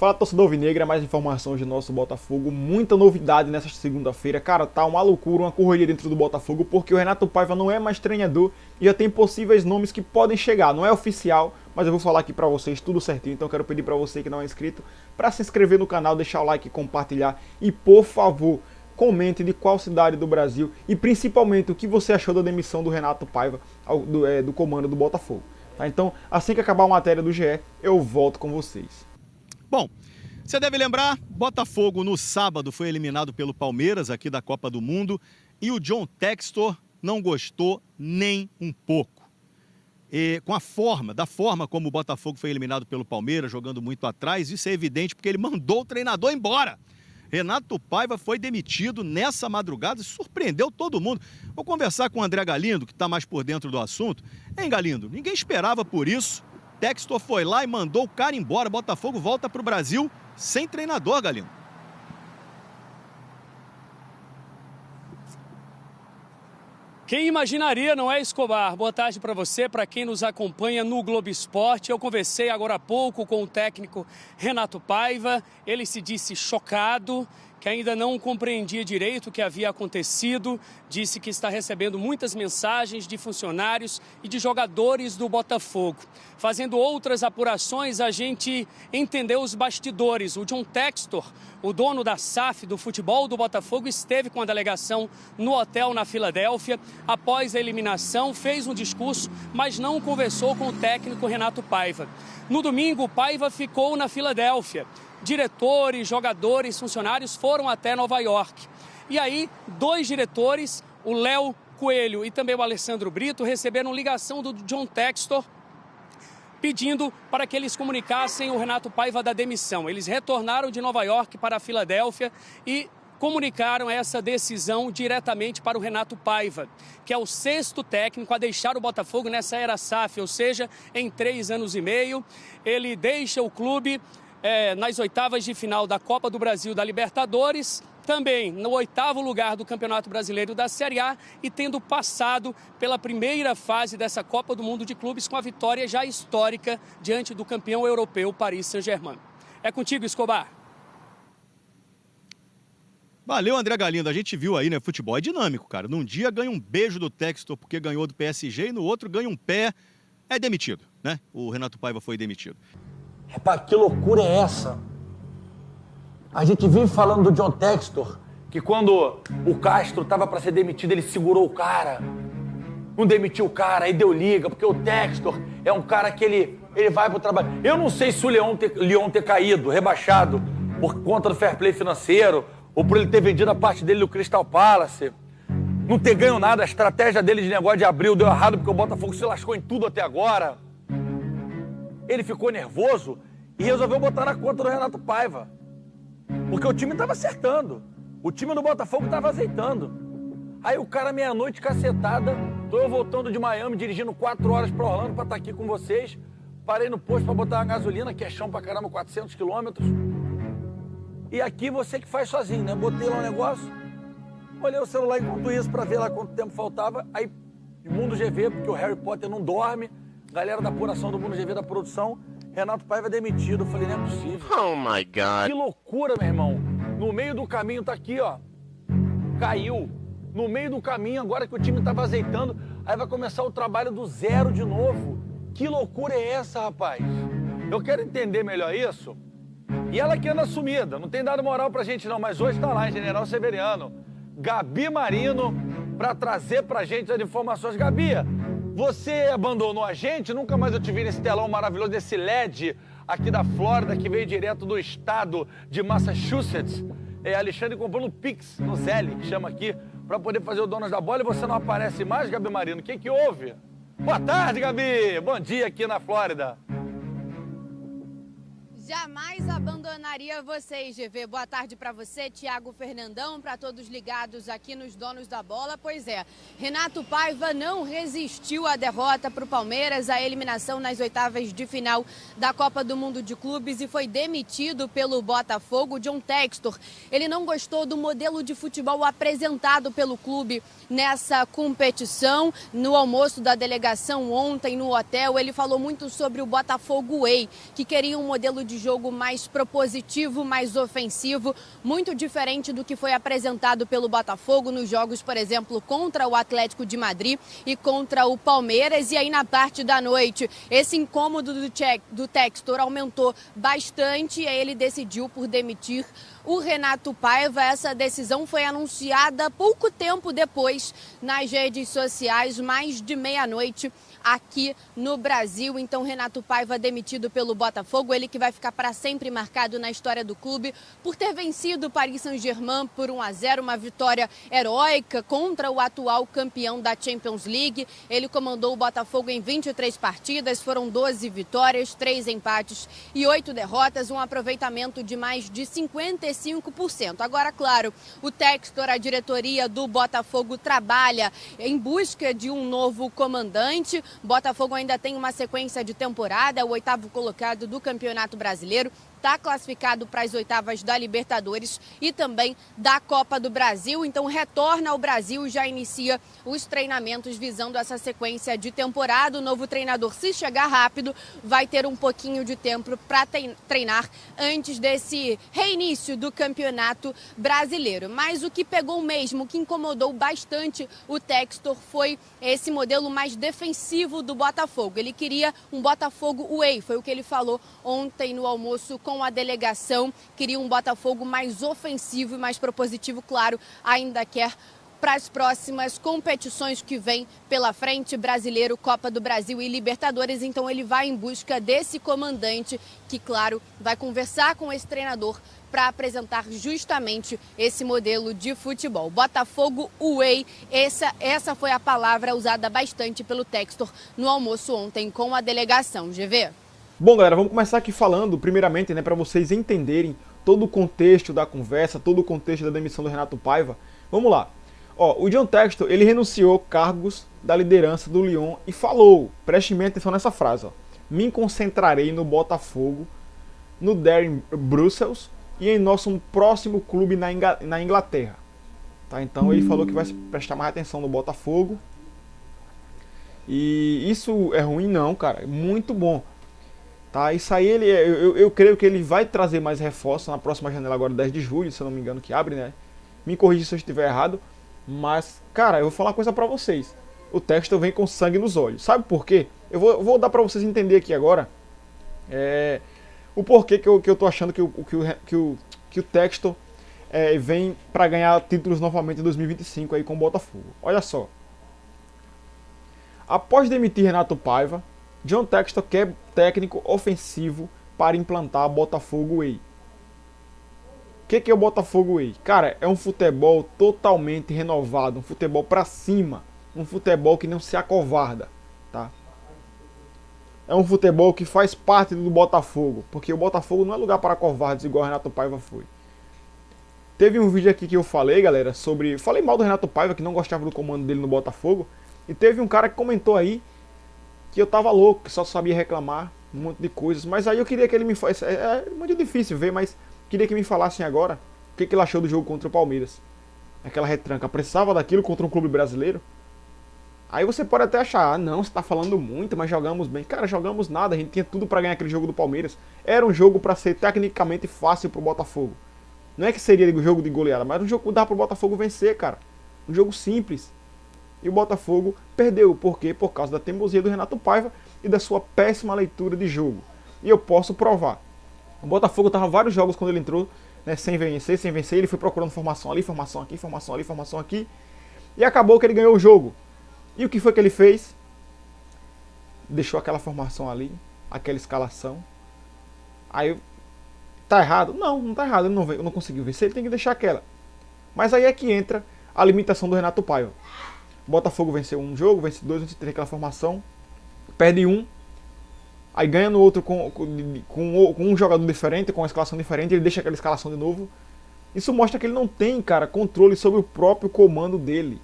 Fala, torcedor alvinegra, mais informações do nosso Botafogo, muita novidade nessa segunda-feira. Cara, tá uma loucura, uma correria dentro do Botafogo, porque o Renato Paiva não é mais treinador e já tem possíveis nomes que podem chegar. Não é oficial, mas eu vou falar aqui pra vocês tudo certinho, então eu quero pedir pra você que não é inscrito, pra se inscrever no canal, deixar o like, compartilhar e, por favor, comente de qual cidade do Brasil e principalmente o que você achou da demissão do Renato Paiva do comando do Botafogo. Tá? Então, assim que acabar a matéria do GE, eu volto com vocês. Bom, você deve lembrar, Botafogo no sábado foi eliminado pelo Palmeiras aqui da Copa do Mundo e o John Textor não gostou nem um pouco. E com da forma como o Botafogo foi eliminado pelo Palmeiras, jogando muito atrás, isso é evidente porque ele mandou o treinador embora. Renato Paiva foi demitido nessa madrugada e surpreendeu todo mundo. Vou conversar com o André Galindo, que está mais por dentro do assunto. Hein, Galindo, ninguém esperava por isso. Textor foi lá e mandou o cara embora. Botafogo volta para o Brasil sem treinador, Galindo. Quem imaginaria, não é, Escobar? Boa tarde para você, para quem nos acompanha no Globo Esporte. Eu conversei agora há pouco com o técnico Renato Paiva. Ele se disse chocado, que ainda não compreendia direito o que havia acontecido. Disse que está recebendo muitas mensagens de funcionários e de jogadores do Botafogo. Fazendo outras apurações, a gente entendeu os bastidores. O John Textor, o dono da SAF do futebol do Botafogo, esteve com a delegação no hotel na Filadélfia. Após a eliminação, fez um discurso, mas não conversou com o técnico Renato Paiva. No domingo, o Paiva ficou na Filadélfia. Diretores, jogadores, funcionários foram até Nova York. E aí, dois diretores, o Léo Coelho e também o Alessandro Brito, receberam ligação do John Textor pedindo para que eles comunicassem o Renato Paiva da demissão. Eles retornaram de Nova York para a Filadélfia e comunicaram essa decisão diretamente para o Renato Paiva, que é o sexto técnico a deixar o Botafogo nessa era SAF, ou seja, em 3 anos e meio. Ele deixa o clube nas oitavas de final da Copa do Brasil da Libertadores, também no 8º lugar do Campeonato Brasileiro da Série A e tendo passado pela primeira fase dessa Copa do Mundo de Clubes com a vitória já histórica diante do campeão europeu Paris Saint-Germain. É contigo, Escobar. Valeu, André Galindo. A gente viu aí, né? Futebol é dinâmico, cara. Num dia ganha um beijo do Textor porque ganhou do PSG e no outro ganha um pé. É demitido, né? O Renato Paiva foi demitido. Rapaz, que loucura é essa? A gente vive falando do John Textor, que quando o Castro estava para ser demitido, ele segurou o cara. Não demitiu o cara, aí deu liga, porque o Textor é um cara que ele vai pro trabalho. Eu não sei se o Lyon ter caído, rebaixado, por conta do fair play financeiro, ou por ele ter vendido a parte dele no Crystal Palace, não ter ganho nada, a estratégia dele de negócio de abril deu errado, porque o Botafogo se lascou em tudo até agora. Ele ficou nervoso e resolveu botar na conta do Renato Paiva. Porque o time estava acertando. O time do Botafogo estava azeitando. Aí o cara, meia-noite, cacetada, tô eu voltando de Miami, dirigindo 4 horas para Orlando para estar aqui com vocês. Parei no posto para botar uma gasolina, que é chão pra caramba, 400 quilômetros. E aqui você que faz sozinho, né? Botei lá um negócio, olhei o celular enquanto isso para ver lá quanto tempo faltava. Aí, Mundo GV, porque o Harry Potter não dorme. Galera da apuração do Mundo GV da produção, Renato Paiva é demitido. Eu falei, não é possível. Oh my God. Que loucura, meu irmão. No meio do caminho, tá aqui, ó. Caiu. No meio do caminho, agora que o time tava azeitando, aí vai começar o trabalho do zero de novo. Que loucura é essa, rapaz? Eu quero entender melhor isso. E ela que anda sumida, não tem dado moral pra gente não, mas hoje tá lá em General Severiano. Gabi Marino, pra trazer pra gente as informações. Gabi, você abandonou a gente, nunca mais eu te vi nesse telão maravilhoso, desse LED aqui da Flórida, que veio direto do estado de Massachusetts. Alexandre comprou no Pix, no Zelle, que chama aqui, para poder fazer o Donos da Bola, e você não aparece mais, Gabi Marino. O que houve? Boa tarde, Gabi! Bom dia aqui na Flórida. Jamais abandonaria vocês, GV. Boa tarde para você, Thiago Fernandão, para todos ligados aqui nos Donos da Bola. Pois é, Renato Paiva não resistiu à derrota para o Palmeiras, à eliminação nas oitavas de final da Copa do Mundo de Clubes e foi demitido pelo Botafogo. John Textor, ele não gostou do modelo de futebol apresentado pelo clube nessa competição. No almoço da delegação ontem no hotel, ele falou muito sobre o Botafogo Way, que queria um modelo de jogo mais propositivo, mais ofensivo, muito diferente do que foi apresentado pelo Botafogo nos jogos, por exemplo, contra o Atlético de Madrid e contra o Palmeiras. E aí na parte da noite, esse incômodo do Textor aumentou bastante e aí ele decidiu por demitir o Renato Paiva. Essa decisão foi anunciada pouco tempo depois nas redes sociais, mais de meia-noite aqui no Brasil. Então, Renato Paiva demitido pelo Botafogo, ele que vai ficar para sempre marcado na história do clube por ter vencido o Paris Saint-Germain por 1-0, uma vitória heróica contra o atual campeão da Champions League. Ele comandou o Botafogo em 23 partidas, foram 12 vitórias, 3 empates e 8 derrotas, um aproveitamento de mais de 55%. Agora, claro, o Textor, a diretoria do Botafogo, trabalha em busca de um novo comandante. Botafogo ainda tem uma sequência de temporada, o 8º colocado do Campeonato Brasileiro, está classificado para as oitavas da Libertadores e também da Copa do Brasil. Então retorna ao Brasil e já inicia os treinamentos visando essa sequência de temporada. O novo treinador, se chegar rápido, vai ter um pouquinho de tempo para treinar antes desse reinício do Campeonato Brasileiro. Mas o que pegou mesmo, o que incomodou bastante o Textor foi esse modelo mais defensivo do Botafogo. Ele queria um Botafogo way, foi o que ele falou ontem no almoço com a delegação. Queria um Botafogo mais ofensivo e mais propositivo, claro, ainda quer para as próximas competições que vem pela frente, Brasileiro, Copa do Brasil e Libertadores. Então ele vai em busca desse comandante que, claro, vai conversar com esse treinador para apresentar justamente esse modelo de futebol. Botafogo Way, essa foi a palavra usada bastante pelo Textor no almoço ontem com a delegação. GV? Bom, galera, vamos começar aqui falando, primeiramente, né, para vocês entenderem todo o contexto da conversa, todo o contexto da demissão do Renato Paiva. Vamos lá. Ó, o John Textor, ele renunciou cargos da liderança do Lyon e falou, preste bem atenção nessa frase, ó, me concentrarei no Botafogo, no Daring Brussels e em nosso próximo clube na Inglaterra. Tá? Então ele falou que vai prestar mais atenção no Botafogo. E isso é ruim não, cara, é muito bom. Tá, isso aí eu creio que ele vai trazer mais reforço na próxima janela agora, 10 de julho, se eu não me engano, que abre, né? Me corrija se eu estiver errado. Mas, cara, eu vou falar uma coisa pra vocês. O Textor vem com sangue nos olhos. Sabe por quê? Eu vou dar pra vocês entender aqui agora o porquê que eu tô achando que o Textor vem pra ganhar títulos novamente em 2025 aí com o Botafogo. Olha só. Após demitir Renato Paiva, John Textor quer técnico ofensivo para implantar Botafogo Way. O que é o Botafogo Way? Cara, é um futebol totalmente renovado, um futebol para cima, um futebol que não se acovarda, tá? É um futebol que faz parte do Botafogo, porque o Botafogo não é lugar para covardes igual o Renato Paiva foi. Teve um vídeo aqui que eu falei, galera, falei mal do Renato Paiva, que não gostava do comando dele no Botafogo, e teve um cara que comentou aí que eu tava louco, que só sabia reclamar um monte de coisas, mas aí eu queria que ele me falasse, é muito difícil ver, mas queria que me falassem agora o que ele achou do jogo contra o Palmeiras. Aquela retranca, precisava daquilo contra um clube brasileiro? Aí você pode até achar, não, você tá falando muito, mas jogamos bem. Cara, jogamos nada, a gente tinha tudo pra ganhar aquele jogo do Palmeiras. Era um jogo pra ser tecnicamente fácil pro Botafogo. Não é que seria um jogo de goleada, mas um jogo que dá pro Botafogo vencer, cara. Um jogo simples. E o Botafogo perdeu. Por quê? Por causa da teimosia do Renato Paiva e da sua péssima leitura de jogo. E eu posso provar. O Botafogo estava vários jogos quando ele entrou, né, sem vencer. Ele foi procurando formação ali, formação aqui, formação ali, formação aqui. E acabou que ele ganhou o jogo. E o que foi que ele fez? Deixou aquela formação ali, aquela escalação. Aí, tá errado? Não, não tá errado. Ele não conseguiu vencer, ele tem que deixar aquela. Mas aí é que entra a limitação do Renato Paiva. O Botafogo venceu um jogo, vence dois, vence três, aquela formação, perde um, aí ganha no outro com um jogador diferente, com uma escalação diferente, ele deixa aquela escalação de novo. Isso mostra que ele não tem, cara, controle sobre o próprio comando dele.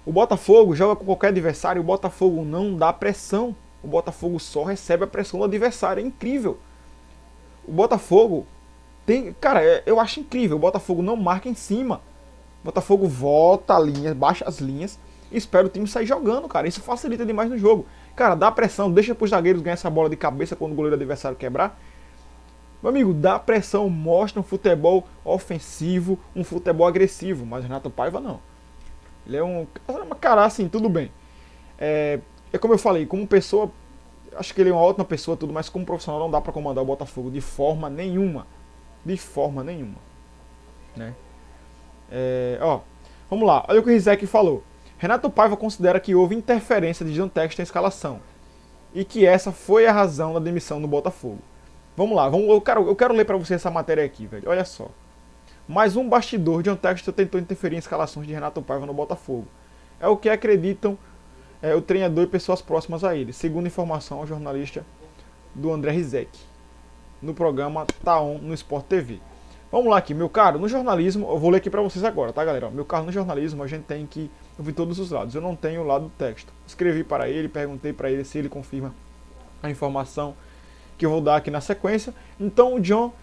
O Botafogo joga com qualquer adversário, o Botafogo não dá pressão. O Botafogo só recebe a pressão do adversário, é incrível. O Botafogo tem, cara, eu acho incrível, o Botafogo não marca em cima. O Botafogo volta a linha, baixa as linhas e espera o time sair jogando, cara. Isso facilita demais no jogo. Cara, dá pressão, deixa pros zagueiros ganhar essa bola de cabeça quando o goleiro adversário quebrar. Meu amigo, dá pressão, mostra um futebol ofensivo, um futebol agressivo, mas Renato Paiva não. Ele é um cara assim, tudo bem. É como eu falei, como pessoa, acho que ele é uma ótima pessoa, tudo, mas como profissional não dá pra comandar o Botafogo de forma nenhuma. De forma nenhuma. Né? Vamos lá, olha o que o Rizek falou. Renato Paiva considera que houve interferência de John Textor na escalação e que essa foi a razão da demissão do Botafogo. Vamos lá, eu quero ler pra você essa matéria aqui, velho. Olha só. Mais um bastidor, John Textor tentou interferir em escalações de Renato Paiva no Botafogo. É o que acreditam o treinador e pessoas próximas a ele, segundo informação ao jornalista do André Rizek, no programa Taon no Sport TV. Vamos lá aqui, meu caro, no jornalismo, eu vou ler aqui pra vocês agora, tá galera? Meu caro, no jornalismo a gente tem que ouvir todos os lados, eu não tenho o lado do texto. Escrevi para ele, perguntei para ele se ele confirma a informação que eu vou dar aqui na sequência. Então o John,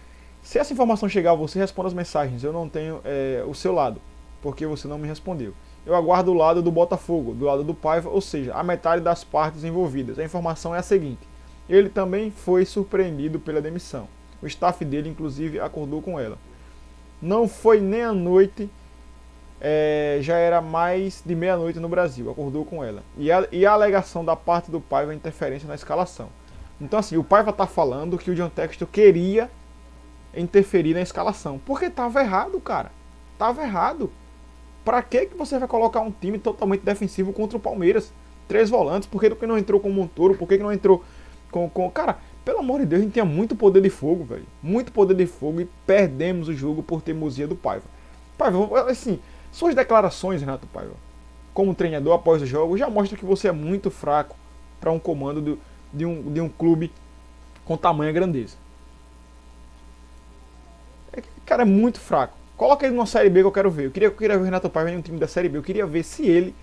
se essa informação chegar a você, responda as mensagens, eu não tenho o seu lado, porque você não me respondeu. Eu aguardo o lado do Botafogo, do lado do Paiva, ou seja, a metade das partes envolvidas. A informação é a seguinte: ele também foi surpreendido pela demissão. O staff dele, inclusive, acordou com ela. Não foi nem à noite, já era mais de meia-noite no Brasil, acordou com ela. E a alegação da parte do Paiva é interferência na escalação. Então assim, o Paiva está falando que o John Textor queria interferir na escalação. Porque estava errado, cara. Estava errado. Pra que você vai colocar um time totalmente defensivo contra o Palmeiras? 3 volantes, por que não entrou com o Montoro? Por que não entrou com... Cara, pelo amor de Deus, a gente tinha muito poder de fogo, velho. Muito poder de fogo e perdemos o jogo por teimosia do Paiva. Paiva, assim, suas declarações, Renato Paiva, como treinador após o jogo, já mostra que você é muito fraco para um comando de um clube com tamanha grandeza. Cara, é muito fraco. Coloca ele numa Série B que eu quero ver. Eu queria ver o Renato Paiva em um time da Série B. Eu queria ver se ele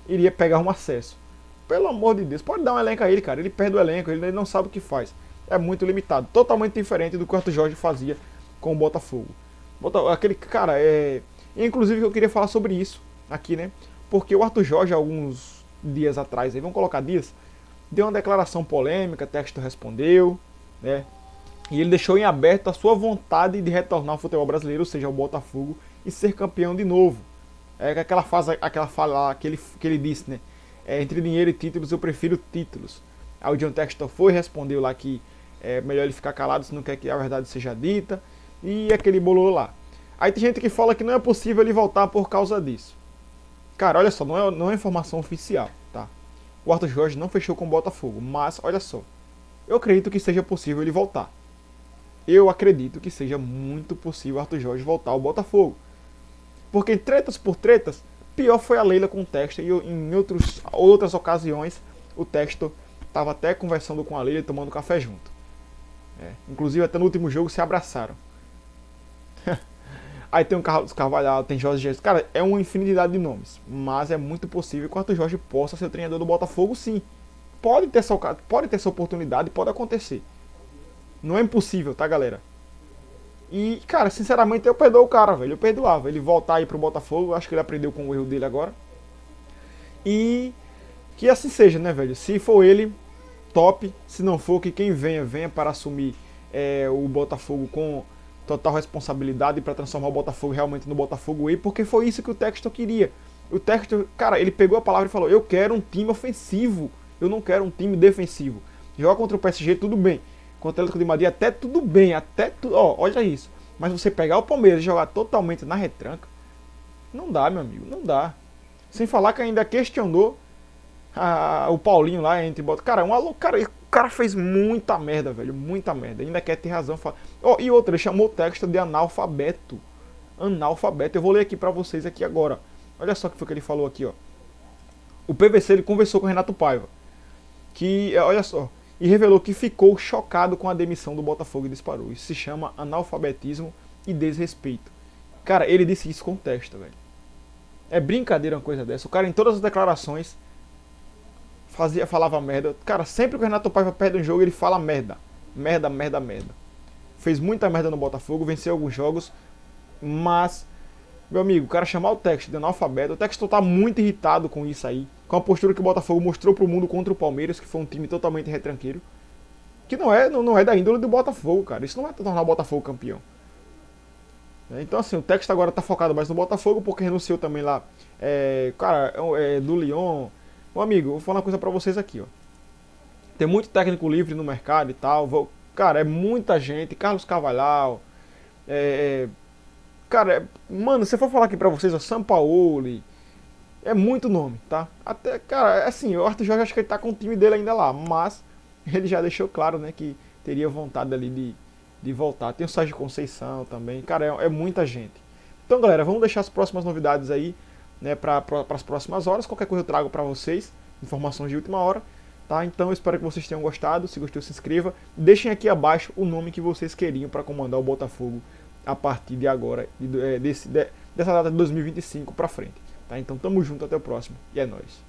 iria pegar um acesso. Pelo amor de Deus, pode dar um elenco a ele, cara. Ele perde o elenco, ele não sabe o que faz. É muito limitado. Totalmente diferente do que o Arthur Jorge fazia com o Botafogo. Aquele cara, inclusive eu queria falar sobre isso aqui, né? Porque o Arthur Jorge, alguns dias atrás, vamos colocar dias, deu uma declaração polêmica, Textor respondeu, né? E ele deixou em aberto a sua vontade de retornar ao futebol brasileiro, ou seja, ao Botafogo, e ser campeão de novo. Aquela fala que ele disse, né? Entre dinheiro e títulos, eu prefiro títulos. Aí o John Textor foi e respondeu lá que é melhor ele ficar calado se não quer que a verdade seja dita. E aquele bolou lá. Aí tem gente que fala que não é possível ele voltar por causa disso. Cara, olha só, não é informação oficial, tá? O Arthur Jorge não fechou com o Botafogo, mas olha só. Eu acredito que seja possível ele voltar. Eu acredito que seja muito possível o Arthur Jorge voltar ao Botafogo. Porque em tretas por tretas, pior foi a Leila com o Textor. E em outras ocasiões, o Textor estava até conversando com a Leila e tomando café junto. Inclusive até no último jogo se abraçaram. Aí tem o Carlos Carvalhal, tem Jorge Jesus. Cara, é uma infinidade de nomes. Mas é muito possível que o Arthur Jorge possa ser o treinador do Botafogo, sim. Pode ter essa oportunidade, pode acontecer. Não é impossível, tá, galera? E, cara, sinceramente, eu perdoo o cara, velho. Eu perdoava. Ele voltar aí pro Botafogo, acho que ele aprendeu com o erro dele agora. E que assim seja, né, velho? Se for ele, top. Se não for, que quem venha para assumir o Botafogo com total responsabilidade para transformar o Botafogo realmente no Botafogo Way, porque foi isso que o Textor queria. O Textor, cara, ele pegou a palavra e falou: eu quero um time ofensivo, eu não quero um time defensivo. Joga contra o PSG, tudo bem. Contra o Atlético de Madrid, até tudo bem, olha isso. Mas você pegar o Palmeiras e jogar totalmente na retranca, não dá, meu amigo, não dá. Sem falar que ainda questionou o Paulinho lá entre bota. Cara, o cara fez muita merda, velho, muita merda. Ainda quer ter razão. E outra, ele chamou o Textor de analfabeto. Analfabeto. Eu vou ler aqui pra vocês aqui agora. Olha só o que foi que ele falou aqui, ó. O PVC, ele conversou com o Renato Paiva. Olha só. E revelou que ficou chocado com a demissão do Botafogo e disparou. Isso se chama analfabetismo e desrespeito. Cara, ele disse isso com o Textor, velho. É brincadeira uma coisa dessa. O cara, em todas as declarações, falava merda. Cara, sempre que o Renato Paiva perde um jogo, ele fala merda. Merda. Fez muita merda no Botafogo, venceu alguns jogos, mas, meu amigo, o cara chamar o Textor de analfabeto, o Textor tá muito irritado com isso aí, com a postura que o Botafogo mostrou pro mundo contra o Palmeiras, que foi um time totalmente retranqueiro. que não é da índole do Botafogo, cara. Isso não vai tornar o Botafogo campeão. Então assim, o Textor agora tá focado mais no Botafogo, porque renunciou também lá, do Lyon. Meu amigo, vou falar uma coisa pra vocês aqui, ó. Tem muito técnico livre no mercado e tal. Cara, é muita gente. Carlos Carvalhal. Mano, se eu for falar aqui pra vocês, ó, Sampaoli. É muito nome, tá? Até, cara, assim, o Arthur Jorge acho que ele tá com o time dele ainda lá. Mas ele já deixou claro, né, que teria vontade ali de voltar. Tem o Sérgio Conceição também. Cara, é muita gente. Então, galera, vamos deixar as próximas novidades aí, né, para as próximas horas. Qualquer coisa eu trago para vocês. Informações de última hora. Tá? Então eu espero que vocês tenham gostado. Se gostou, se inscreva. Deixem aqui abaixo o nome que vocês queriam para comandar o Botafogo a partir de agora, dessa data de 2025 para frente. Tá? Então tamo junto, até o próximo. E é nóis.